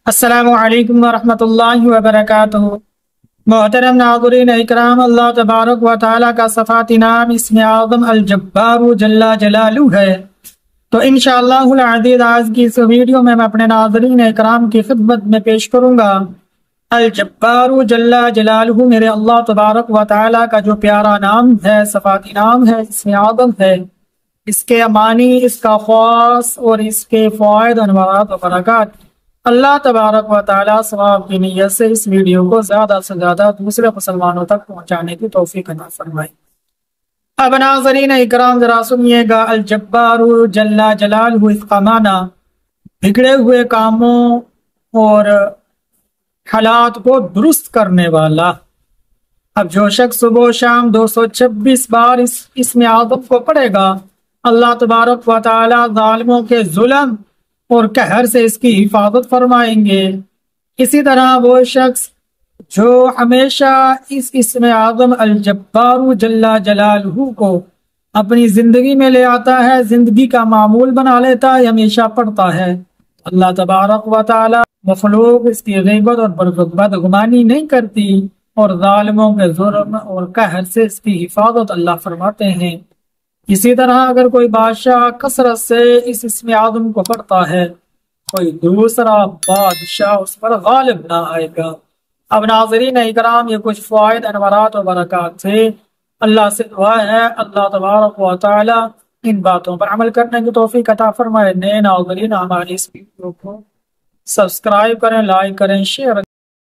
السلام علیکم ورحمۃ اللہ وبرکاتہ۔ محترم ناظرین اکرام، اللہ تبارک و تعالیٰ کا صفات نام اسم اعظم الجبار جل جلالہ ہے۔ تو انشاءاللہ العزیز آج کی اس ویڈیو میں اپنے ناظرین اکرام کی خدمت میں پیش کروں گا الجبار جل جلالہ، میرے اللہ تبارک و تعالیٰ کا جو پیارا نام ہے، صفاتی نام ہے، اسم اعظم ہے، اس کے معنی، اس کا خاص اور اس کے فوائد، انوارات و برکات اللہ تبارک و تعالیٰ ثواب کی نیت سے اس ویڈیو کو زیادہ سے زیادہ دوسرے مسلمانوں تک پہنچانے کی توفیق عطا فرمائے۔ اب ناظرین اکرام ذرا سنیے گا، الجبار جل جلالہ، اس کا معنی بگڑے ہوئے کاموں اور حالات کو درست کرنے والا۔ اب جو شخص صبح و شام 226 بار اس اسم اعظم کو پڑھے گا، اللہ تبارک و تعالیٰ ظالموں کے ظلم اور قہر سے اس کی حفاظت فرمائیں گے۔ اسی طرح وہ شخص جو ہمیشہ اس اسم اعظم الجبار جل جلالہ کو اپنی زندگی میں لے آتا ہے، زندگی کا معمول بنا لیتا ہے، ہمیشہ پڑھتا ہے، اللہ تبارک و تعالیٰ مخلوق اس کی غیبت اور بدگمانی نہیں کرتی، اور ظالموں کے ظلم اور قہر سے اس کی حفاظت اللہ فرماتے ہیں۔ اسی طرح اگر کوئی بادشاہ کثرت سے اس اسم اعظم کو پڑھتا ہے، کوئی دوسرا بادشاہ اس پر غالب نہ آئے گا۔ اب ناظرین اکرام، یہ کچھ فوائد، انوارات و برکات سے اللہ سے دعا ہے اللہ تبارک و تعالی ان باتوں پر عمل کرنے کی توفیق عطا فرمائے۔ نئے ناظرین ہماری اس ویڈیو کو سبسکرائب کریں، لائک کریں، شیئر